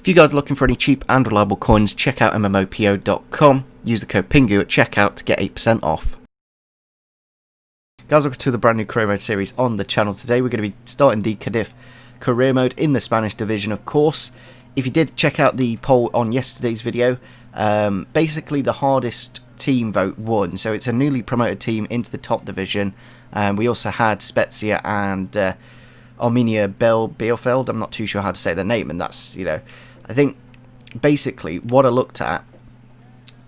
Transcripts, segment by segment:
If you guys are looking for any cheap and reliable coins, check out MMOPO.com. Use the code PINGU at checkout to get 8% off. Guys, welcome to the brand new career mode series on the channel. Today we're going to be starting the Cadiz career mode in the Spanish division, of course. If you did check out the poll on yesterday's video, basically the hardest team vote won. So it's a newly promoted team into the top division. We also had Spezia and Arminia Bielefeld. I'm not too sure how to say their name, and that's, I think basically what I looked at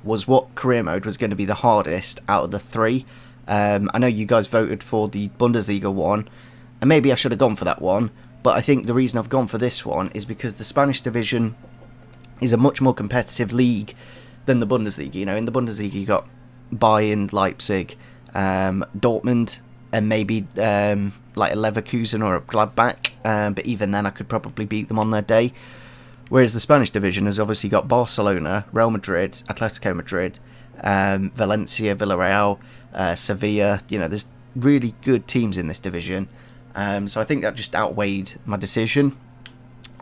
was what career mode was going to be the hardest out of the three. I know you guys voted for the Bundesliga one, and maybe I should have gone for that one, but I think the reason I've gone for this one is because the Spanish division is a much more competitive league than the Bundesliga. In the Bundesliga you got Bayern, Leipzig, Dortmund, and maybe like a Leverkusen or a Gladbach, but even then I could probably beat them on their day. Whereas the Spanish division has obviously got Barcelona, Real Madrid, Atletico Madrid, Valencia, Villarreal, Sevilla. There's really good teams in this division, so I think that just outweighed my decision.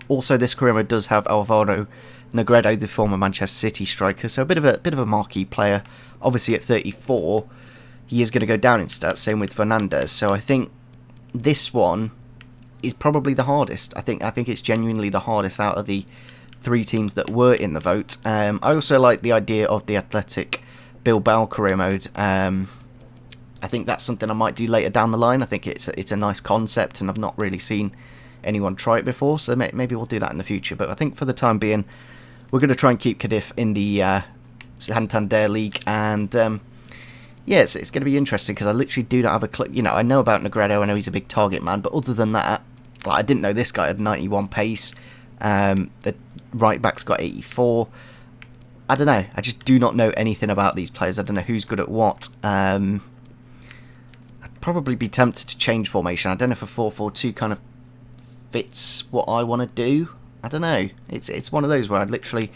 Also, this career mode does have Alvaro Negredo, the former Manchester City striker, so a bit of a marquee player. Obviously, at 34, he is going to go down in stats. Same with Fernandez. So I think this one is probably the hardest. I think it's genuinely the hardest out of the three teams that were in the vote. I also like the idea of the Athletic Bilbao career mode. I think that's something I might do later down the line. I think it's a nice concept, and I've not really seen anyone try it before, so maybe we'll do that in the future. But I think for the time being, we're going to try and keep Cadiz in the Santander League, and yeah, it's going to be interesting because I literally do not have a clue. I know about Negredo, I know he's a big target man, but other than that, I didn't know this guy had 91 pace. The right back's got 84. I don't know. I just do not know anything about these players. I don't know who's good at what. I'd probably be tempted to change formation. I don't know if a 4-4-2 kind of fits what I want to do. I don't know. It's one of those where I'd literally,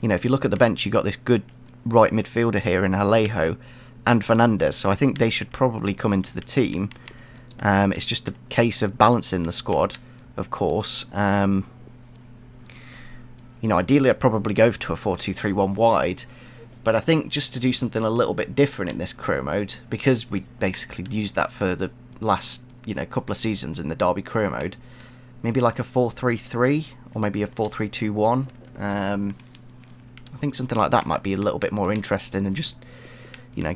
if you look at the bench, you've got this good right midfielder here in Alejo and Fernandez, so I think they should probably come into the team. It's just a case of balancing the squad, of course. Ideally I'd probably go to a 4-2-3-1 wide, but I think just to do something a little bit different in this career mode, because we basically used that for the last couple of seasons in the Derby career mode, maybe like a 4-3-3 or maybe a 4-3-2-1. I think something like that might be a little bit more interesting, and just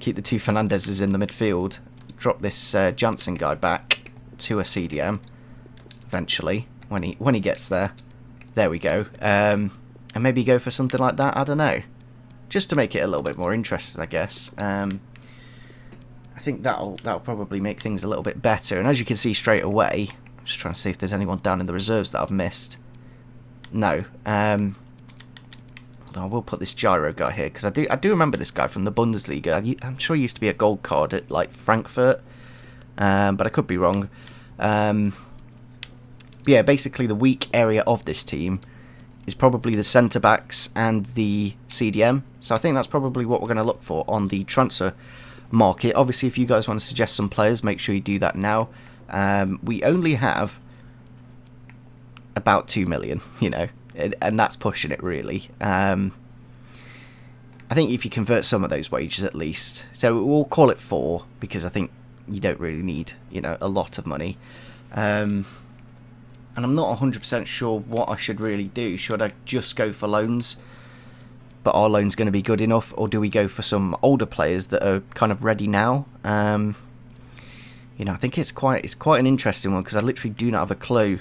keep the two Fernandezes in the midfield, drop this Janssen guy back to a CDM eventually when he gets there. There we go. And maybe go for something like that. I don't know, just to make it a little bit more interesting, I guess. I think that'll probably make things a little bit better. And as you can see straight away, I'm just trying to see if there's anyone down in the reserves that I've missed. No. I will put this Gyro guy here because I do remember this guy from the Bundesliga. I'm sure he used to be a gold card at like Frankfurt, but I could be wrong. But yeah, basically the weak area of this team is probably the centre backs and the CDM. So I think that's probably what we're going to look for on the transfer market. Obviously, if you guys want to suggest some players, make sure you do that now. We only have about 2 million, and that's pushing it really. I think if you convert some of those wages at least, so we'll call it 4 because I think you don't really need a lot of money. And I'm not 100% sure what I should really do. Should I just go for loans, but are loans going to be good enough, or do we go for some older players that are kind of ready now? I think it's quite an interesting one because I literally do not have a clue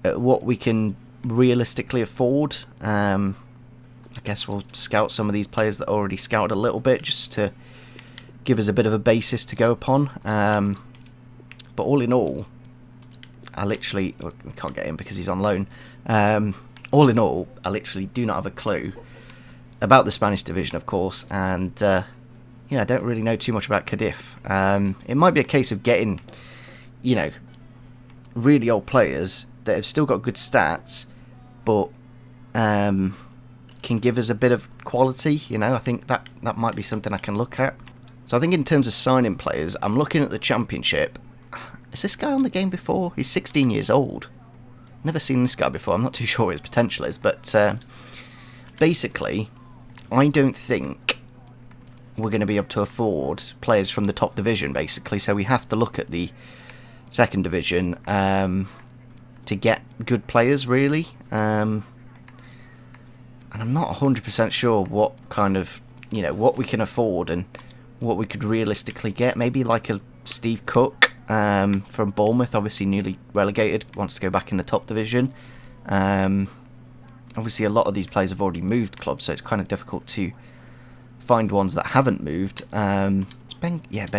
at what we can realistically afford. I guess we'll scout some of these players that are already scouted a little bit, just to give us a bit of a basis to go upon. But all in all, we can't get him because he's on loan. All in all, I literally do not have a clue about the Spanish division, of course, and I don't really know too much about Cadiz. It might be a case of getting, really old players that have still got good stats, but can give us a bit of quality. I think that might be something I can look at. So I think in terms of signing players, I'm looking at the Championship. Is this guy on the game before? He's 16 years old. never seen this guy before. I'm not too sure what his potential is, but basically, I don't think we're going to be able to afford players from the top division, basically. So we have to look at the second division to get good players, really. And I'm not 100% sure what kind of, what we can afford and what we could realistically get. Maybe like a Steve Cook from Bournemouth, obviously newly relegated, wants to go back in the top division. Obviously, a lot of these players have already moved clubs, so it's kind of difficult to find ones that haven't moved. Ben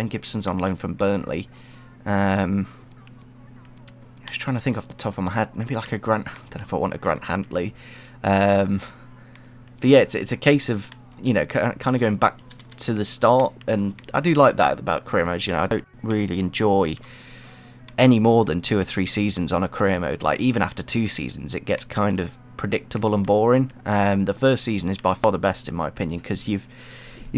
Gibson's on loan from Burnley. I was trying to think off the top of my head, maybe like a Grant. I don't know if I want a Grant Hantley. But yeah, it's a case of kind of going back to the start, and I do like that about career modes. I don't really enjoy any more than 2 or 3 seasons on a career mode. Like, even after 2 seasons, it gets kind of predictable and boring. The first season is by far the best in my opinion, because you've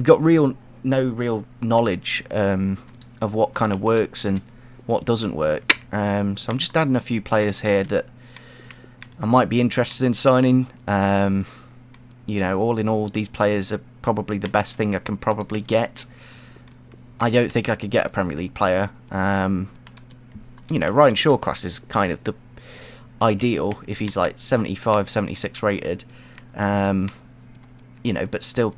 got no real knowledge of what kind of works and what doesn't work. So I'm just adding a few players here that I might be interested in signing. All in all, these players are probably the best thing I can probably get. I don't think I could get a Premier League player. Ryan Shawcross is kind of the ideal if he's like 75, 76 rated, but still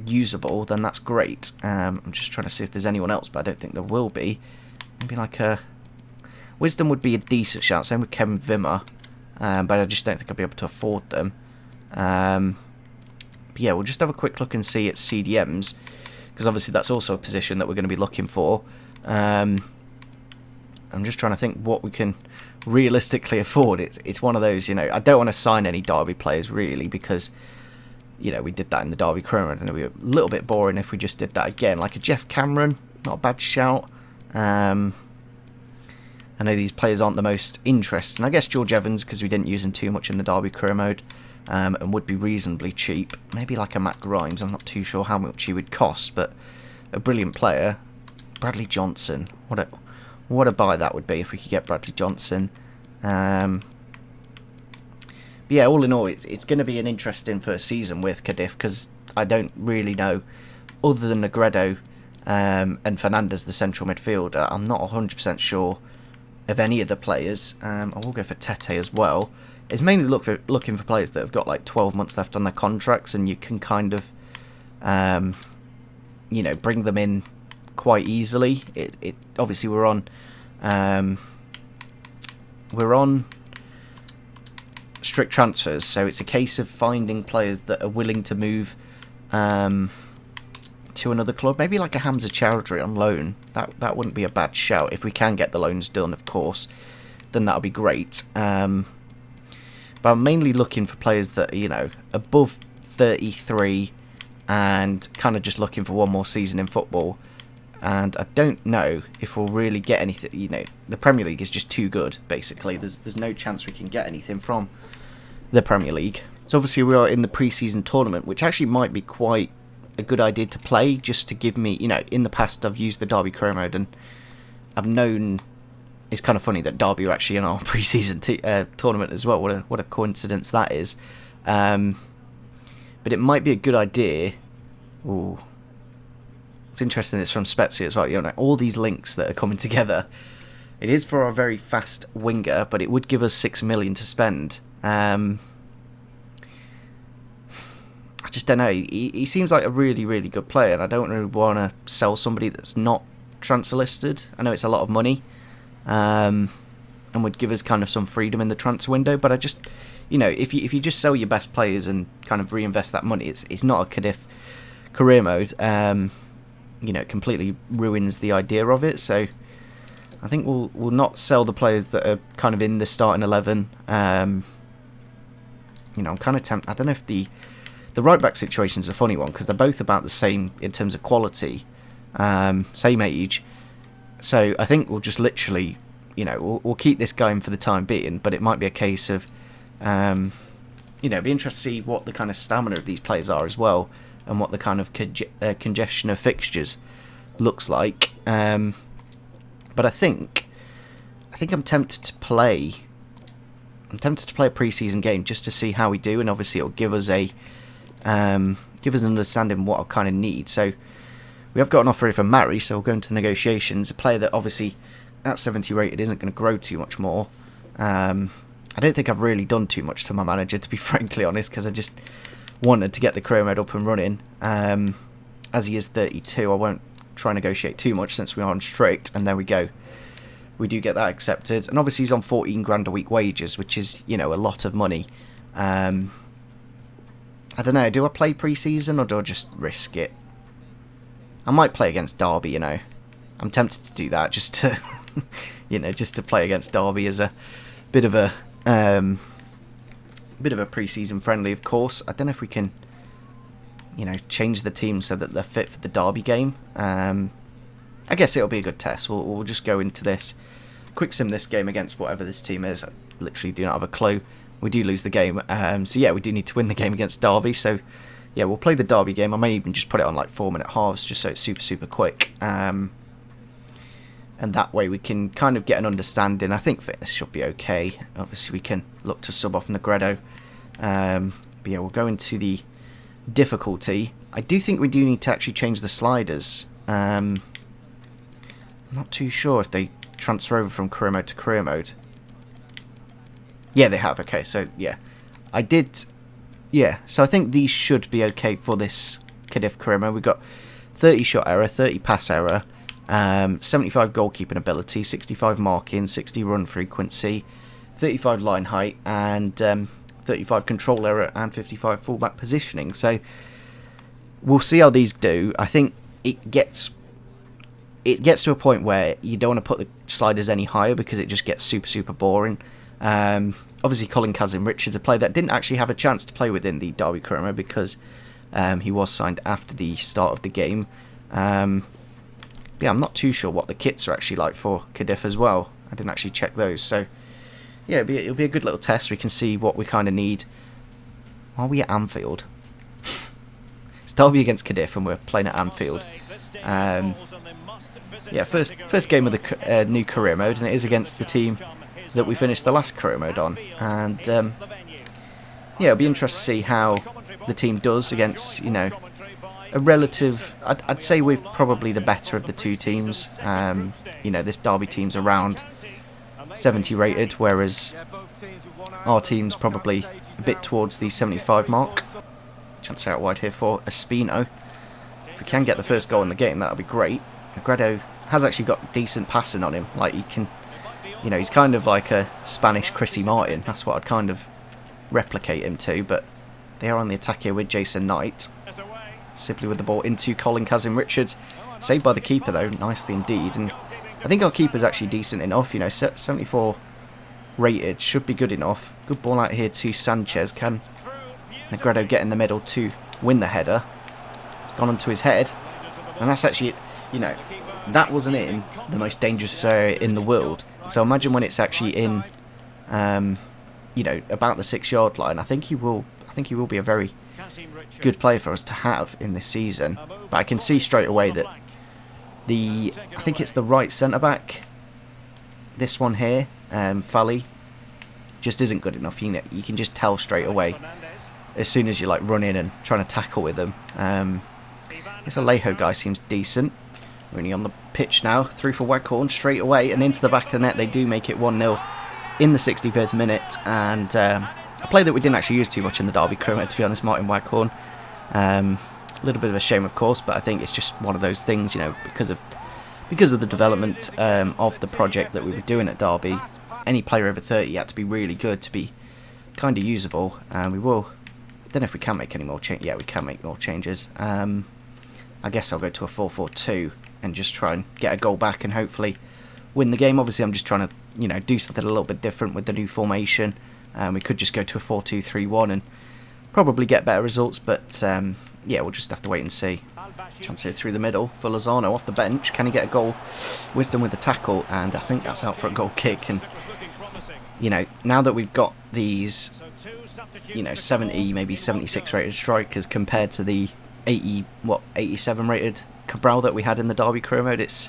usable, then that's great. I'm just trying to see if there's anyone else, but I don't think there will be. Maybe like a Wisdom would be a decent shout, same with Kevin Vimmer, but I just don't think I'll be able to afford them. But yeah, we'll just have a quick look and see at CDMs, because obviously that's also a position that we're going to be looking for. I'm just trying to think what we can realistically afford. It's one of those, I don't want to sign any Derby players really, because we did that in the Derby career mode and it would be a little bit boring if we just did that again. Like a Jeff Cameron, not a bad shout. I know these players aren't the most interesting. I guess George Evans, because we didn't use him too much in the Derby career mode, and would be reasonably cheap. Maybe like a Matt Grimes. I'm not too sure how much he would cost, but a brilliant player. Bradley Johnson, what a buy that would be if we could get Bradley Johnson. But yeah, all in all, it's going to be an interesting first season with Cadiz, because I don't really know, other than Negredo and Fernandez, the central midfielder, I'm not 100% sure of any of the players. I will go for Tete as well. It's mainly looking for players that have got like 12 months left on their contracts, and you can kind of, bring them in quite easily. It obviously we're on strict transfers, so it's a case of finding players that are willing to move to another club. Maybe like a Hamza Chowdhury on loan. That wouldn't be a bad shout if we can get the loans done, of course. Then that'll be great. But I'm mainly looking for players that are, above 33 and kind of just looking for one more season in football. And I don't know if we'll really get anything. The Premier League is just too good, basically. There's no chance we can get anything from the Premier League. So obviously we are in the Preseason Tournament, which actually might be quite a good idea to play, just to give me, in the past I've used the Derby career mode, and I've known, it's kind of funny that Derby are actually in our Preseason Tournament as well. What a coincidence that is. But it might be a good idea. Ooh. It's interesting, it's from Spezia as well. All these links that are coming together. It is for our very fast winger, but it would give us 6 million to spend. I just don't know. He seems like a really, really good player, and I don't really want to sell somebody that's not transfer listed. I know it's a lot of money, and would give us kind of some freedom in the transfer window. But I just, if you just sell your best players and kind of reinvest that money, it's not a Cadiz career mode. It completely ruins the idea of it. So I think we'll not sell the players that are kind of in the starting 11. I'm kind of tempted. I don't know if the right back situation is a funny one, because they're both about the same in terms of quality, same age. So I think we'll just literally, we'll keep this going for the time being. But it might be a case of, be interesting to see what the kind of stamina of these players are as well, and what the kind of congestion of fixtures looks like. But I think I'm tempted to play. I'm tempted to play a pre-season game just to see how we do, and obviously it'll give us a give us an understanding of what I kind of need. So we have got an offer here for Mari, so we'll go into negotiations. A player that obviously at 70 rated isn't going to grow too much more. I don't think I've really done too much to my manager, to be frankly honest, because I just wanted to get the career mode up and running. As he is 32, I won't try and negotiate too much since we are on strict, and there we go. We do get that accepted, and obviously he's on 14 grand a week wages, which is, you know, a lot of money. I don't know, do I play pre-season or do I just risk it? I might play against Derby, you know. I'm tempted to do that just to, you know, just to play against Derby as a bit of a pre-season friendly, of course. I don't know if we can, you know, change the team so that they're fit for the Derby game. I guess it'll be a good test. We'll just go into this, quick sim this game against whatever this team is. I literally do not have a clue. We do lose the game, so yeah, we do need to win the game against Derby. So yeah, we'll play the Derby game. I may even just put it on like 4-minute halves, just so it's super quick. And that way we can kind of get an understanding. I think fitness should be okay. Obviously we can look to sub off Negredo. But yeah, we'll go into the difficulty. I do think we do need to actually change the sliders. I'm not too sure if they transfer over from career mode to career mode. Yeah, they have. Okay, so yeah. I did... Yeah, so I think these should be okay for this Cadiz career mode. We've got 30 shot error, 30 pass error, 75 goalkeeping ability, 65 marking, 60 run frequency, 35 line height, and 35 control error, and 55 fullback positioning. So we'll see how these do. I think it gets to a point where you don't want to put the sliders any higher because it just gets super boring. Obviously Colin Kazim-Richards, a player that didn't actually have a chance to play within the Derby career mode because he was signed after the start of the game. Yeah, I'm not too sure what the kits are actually like for Cadiz as well. I didn't actually check those. So yeah, it'll be a good little test. We can see what we kind of need. Are we at Anfield? It's Derby against Cadiz and we're playing at Anfield. Yeah, first game of the new career mode, and it is against the team that we finished the last career mode on. And yeah, it'll be interesting to see how the team does against, you know, a relative... I'd say we're probably the better of the two teams. You know, this Derby team's around 70 rated, whereas our team's probably a bit towards the 75 mark. Chance out wide here for Espino. If we can get the first goal in the game, that'll be great. Negredo has actually got decent passing on him. Like, he can... You know, he's kind of like a Spanish Chrissy Martin. That's what I'd kind of replicate him to. But they are on the attack here with Jason Knight. Simply with the ball into Colin Kazim-Richards. Saved by the keeper, though. Nicely indeed. And I think our keeper's actually decent enough. You know, 74 rated. Should be good enough. Good ball out here to Sanchez. Can Negredo get in the middle to win the header? It's gone onto his head. And that's actually, you know, that wasn't in the most dangerous area in the world. So imagine when it's actually in, you know, about the 6-yard line. I think he will be a very good player for us to have in this season. But I can see straight away that I think it's the right centre back. This one here, Fally, just isn't good enough. You know, you can just tell straight away as soon as you like run in and trying to tackle with them. This Alejo guy seems decent. Rooney on the pitch now, through for Waghorn straight away and into the back of the net. They do make it 1-0 in the 65th minute, and a player that we didn't actually use too much in the Derby career mode, to be honest, Martin Waghorn. A little bit of a shame, of course, but I think it's just one of those things, you know, because of the development of the project that we were doing at Derby. Any player over 30 had to be really good to be kind of usable, and we will. I don't know if we can make any more changes. Yeah, we can make more changes. I guess I'll go to a 4-4-2 and just try and get a goal back and hopefully win the game. Obviously, I'm just trying to, you know, do something a little bit different with the new formation. We could just go to a 4-2-3-1 and probably get better results, but yeah, we'll just have to wait and see. Chance here through the middle for Lozano off the bench. Can he get a goal? Wisdom with the tackle, and I think that's out for a goal kick. And, you know, now that we've got these, you know, 70, maybe 76 rated strikers compared to the 87 rated Cabral that we had in the Derby career mode, it's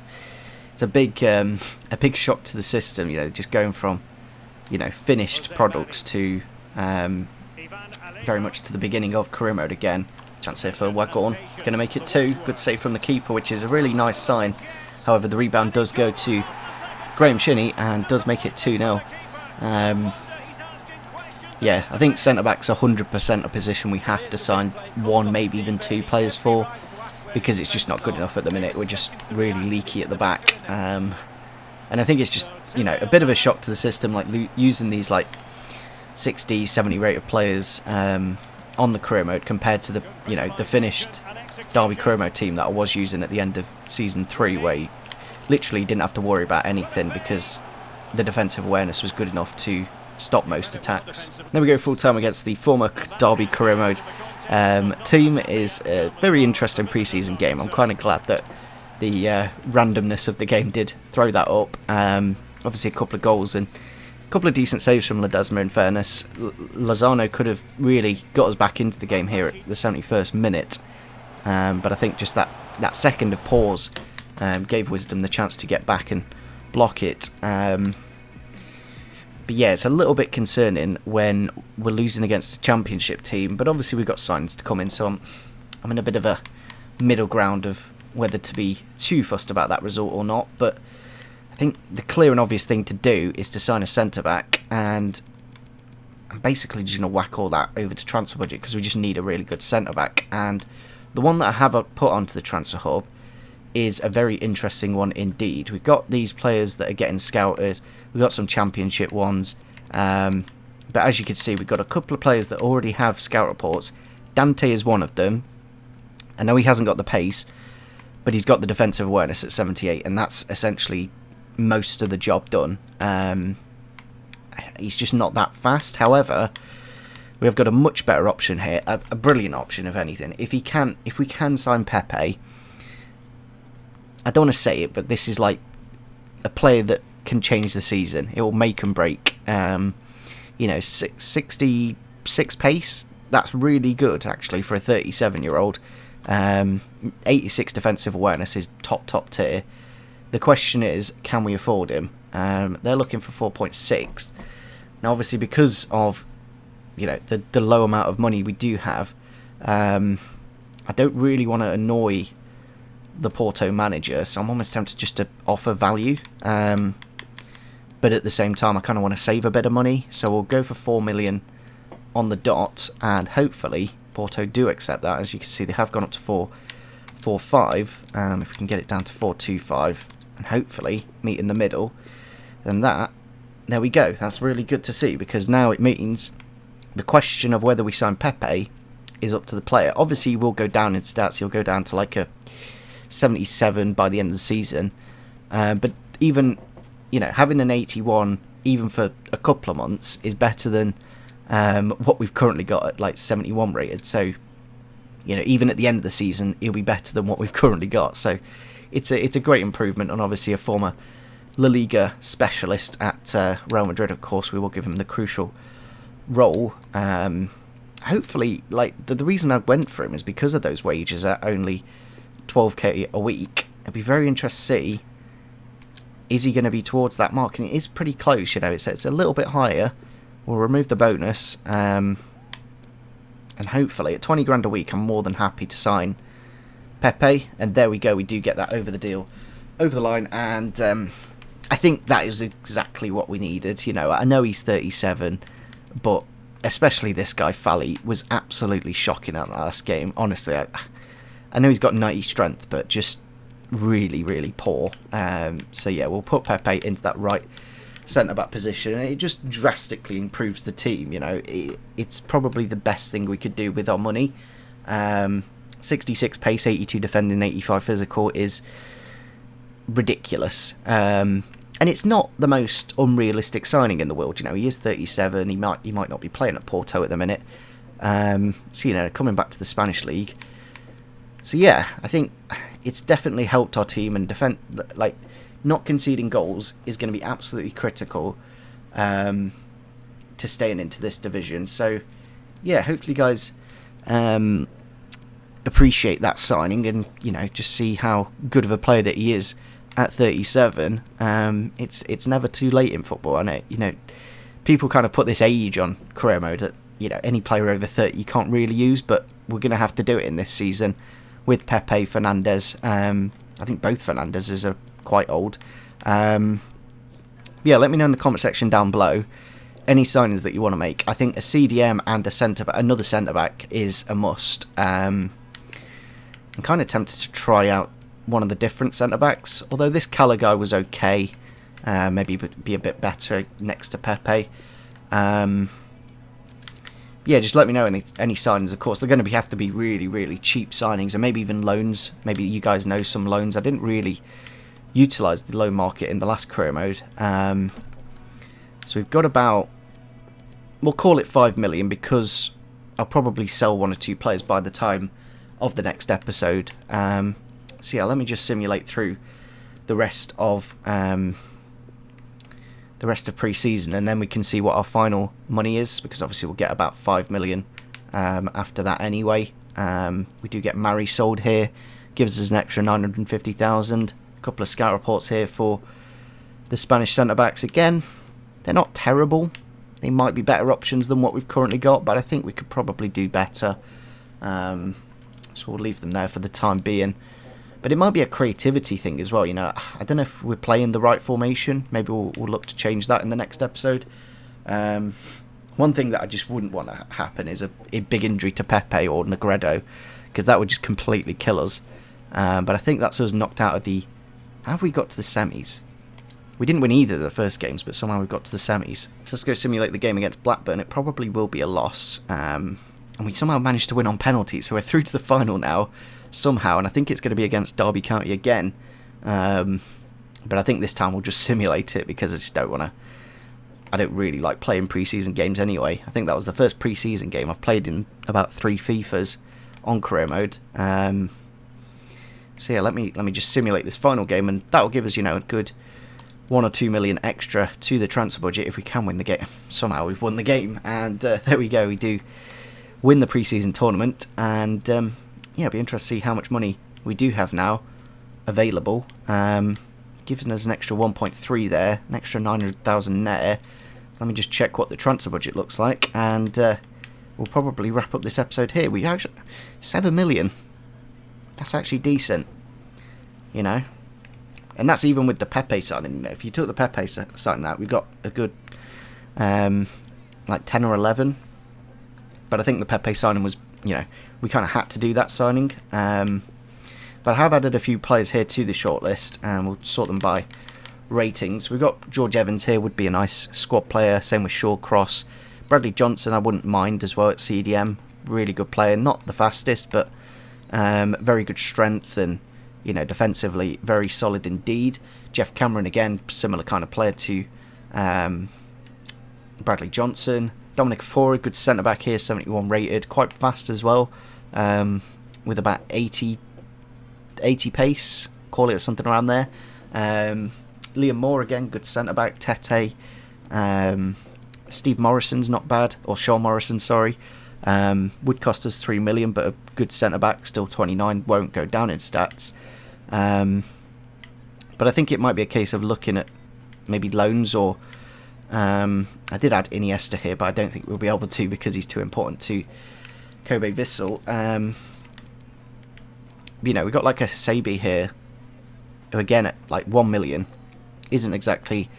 a big shock to the system. You know, just going from, finished products to very much to the beginning of career mode again. Chance here for Waghorn, going to make it 2. Good save from the keeper, which is a really nice sign. However, the rebound does go to Graham Shinney and does make it 2-0. Yeah, I think centre-back's 100% a position we have to sign 1, maybe even 2 players for, because it's just not good enough at the minute. We're just really leaky at the back. And I think it's just, a bit of a shock to the system, like using these like 60, 70 rated players on the career mode compared to the, the finished Derby career mode team that I was using at the end of Season 3, where you literally didn't have to worry about anything because the defensive awareness was good enough to stop most attacks. Then we go full time against the former Derby career mode team. Is a very interesting pre-season game. I'm kind of glad that the randomness of the game did throw that up. Obviously a couple of goals and a couple of decent saves from Ledesma, in fairness. Lozano could have really got us back into the game here at the 71st minute, but I think just that second of pause gave Wisdom the chance to get back and block it. But yeah, it's a little bit concerning when we're losing against a championship team, but obviously we've got signs to come in, so I'm in a bit of a middle ground of whether to be too fussed about that result or not. But I think the clear and obvious thing to do is to sign a centre-back, and I'm basically just going to whack all that over to transfer budget because we just need a really good centre-back. And the one that I have put onto the transfer hub is a very interesting one indeed. We've got these players that are getting scouted, we've got some championship ones, but as you can see, we've got a couple of players that already have scout reports. Dante is one of them. I know he hasn't got the pace, but he's got the defensive awareness at 78, and that's essentially most of the job done. He's just not that fast. However, we have got a much better option here, a brilliant option if anything. If we can sign Pepe, I don't want to say it, but this is like a player that can change the season. It will make and break. 66 pace, that's really good actually for a 37-year-old. 86 defensive awareness is top tier. The question is, can we afford him? They're looking for 4.6. Now, obviously, because of the low amount of money we do have, I don't really want to annoy the Porto manager, so I'm almost tempted just to offer value. But at the same time, I kind of want to save a bit of money, so we'll go for 4 million on the dot, and hopefully Porto do accept that. As you can see, they have gone up to 4.45. If we can get it down to 4.25 and hopefully meet in the middle, then there we go. That's really good to see, because now it means the question of whether we sign Pepe is up to the player. Obviously, he will go down in stats. He'll go down to like a 77 by the end of the season. But even having an 81 even for a couple of months is better than what we've currently got at like 71 rated. So even at the end of the season, he'll be better than what we've currently got. So it's a great improvement, and obviously a former La Liga specialist at Real Madrid. Of course, we will give him the crucial role. Hopefully, like the reason I went for him is because of those wages at only 12k a week. I'd be very interested to see, is he going to be towards that mark? And it is pretty close. It's a little bit higher. We'll remove the bonus, and hopefully at 20 grand a week, I'm more than happy to sign Pepe. And there we go. We do get that over the line, and I think that is exactly what we needed. I know he's 37, but especially this guy Fally was absolutely shocking at the last game. Honestly, I know he's got 90 strength, but just really, really poor. So yeah, we'll put Pepe into that right centre-back position, and it just drastically improves the team. It's probably the best thing we could do with our money. 66 pace, 82 defending, 85 physical is ridiculous. And it's not the most unrealistic signing in the world. He is 37. He might not be playing at Porto at the minute. So coming back to the Spanish league. So yeah, I think it's definitely helped our team, and not conceding goals is going to be absolutely critical to staying into this division. So yeah, hopefully guys appreciate that signing, and just see how good of a player that he is at 37. It's never too late in football, and people kind of put this age on career mode that, you know, any player over 30 you can't really use, but we're going to have to do it in this season with Pepe, Fernandes. I think both Fernandezes are quite old. Yeah, let me know in the comment section down below any signings that you want to make. I think a CDM and another centre-back is a must. I'm kind of tempted to try out one of the different centre-backs, although this Cala guy was okay. Maybe be a bit better next to Pepe. Yeah, just let me know any signings. Of course, they're going to have to be really, really cheap signings, and maybe even loans. Maybe you guys know some loans. I didn't really utilise the loan market in the last career mode. So we've got about, we'll call it 5 million, because I'll probably sell 1 or 2 players by the time of the next episode. So yeah, let me just simulate through the rest of pre-season, and then we can see what our final money is, because obviously we'll get about 5 million after that anyway. We do get Mari sold here, gives us an extra 950,000. A couple of scout reports here for the Spanish centre-backs. Again, they're not terrible. They might be better options than what we've currently got, but I think we could probably do better. So we'll leave them there for the time being. But it might be a creativity thing as well, you know. I don't know if we're playing the right formation. Maybe we'll look to change that in the next episode. One thing that I just wouldn't want to happen is a big injury to Pepe or Negredo, because that would just completely kill us. But I think that's us knocked out of the... How have we got to the semis? We didn't win either of the first games, but somehow we got to the semis. So let's go simulate the game against Blackburn. It probably will be a loss. And we somehow managed to win on penalties, so we're through to the final now. Somehow, and I think it's going to be against Derby County again, but I think this time we'll just simulate it, because I just don't want to. I don't really like playing pre-season games anyway. I think that was the first pre-season game I've played in about 3 FIFAs on career mode. So yeah, let me just simulate this final game, and that will give us, you know, a good 1 or 2 million extra to the transfer budget if we can win the game. Somehow we've won the game, and there we go. We do win the pre-season tournament, and yeah, it'll be interesting to see how much money we do have now available. Giving us an extra 1.3 there, an extra 900,000 net. So let me just check what the transfer budget looks like, and we'll probably wrap up this episode here. We actually 7 million. That's actually decent, you know. And that's even with the Pepe signing. You know, if you took the Pepe signing out, we got a good like 10 or 11. But I think the Pepe signing was, you know, we kind of had to do that signing. But I have added a few players here to the shortlist, and we'll sort them by ratings. We've got George Evans here, would be a nice squad player. Same with Shawcross. Bradley Johnson I wouldn't mind as well at CDM. Really good player. Not the fastest, but very good strength, and, you know, defensively very solid indeed. Jeff Cameron, again, similar kind of player to Bradley Johnson. Dominic Fora, good centre-back here, 71 rated. Quite fast as well, with about 80 pace, call it, or something around there. Liam Moore, again, good centre-back. Tete. Steve Morrison's not bad, or Sean Morrison, sorry. Would cost us 3 million, but a good centre-back, still 29, won't go down in stats. But I think it might be a case of looking at maybe loans, or I did add Iniesta here, but I don't think we'll be able to, because he's too important to Kobe Vissel. You know, we've got like a Sabi here, who again at like 1 million isn't exactly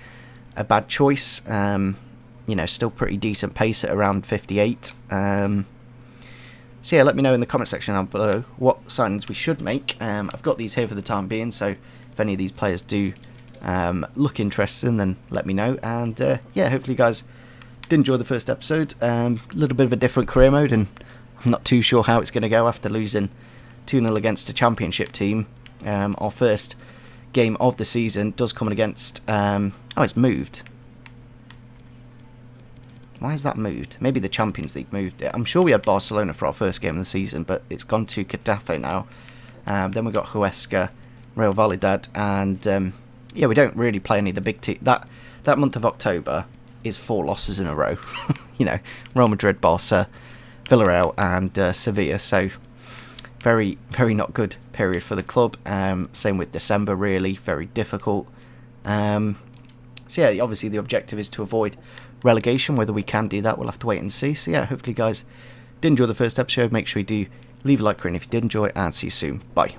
a bad choice. You know, still pretty decent pace at around 58. So yeah, let me know in the comment section down below what signings we should make. I've got these here for the time being, so if any of these players do look interesting, then let me know. And yeah, hopefully you guys did enjoy the first episode. A little bit of a different career mode, and I'm not too sure how it's going to go after losing 2-0 against a championship team. Our first game of the season does come against... oh, it's moved. Why is that moved? Maybe the Champions League moved it. I'm sure we had Barcelona for our first game of the season, but it's gone to Cadiz now. Then we've got Huesca, Real Valladolid, and yeah, we don't really play any of the big teams. That month of October is 4 losses in a row. You know, Real Madrid, Barca, Villarreal, and Sevilla. So very, very not good period for the club. Same with December, really very difficult. So yeah, obviously the objective is to avoid relegation. Whether we can do that, we'll have to wait and see. So yeah, hopefully you guys did enjoy the first episode. Make sure you do leave a like for it if you did enjoy, and see you soon. Bye.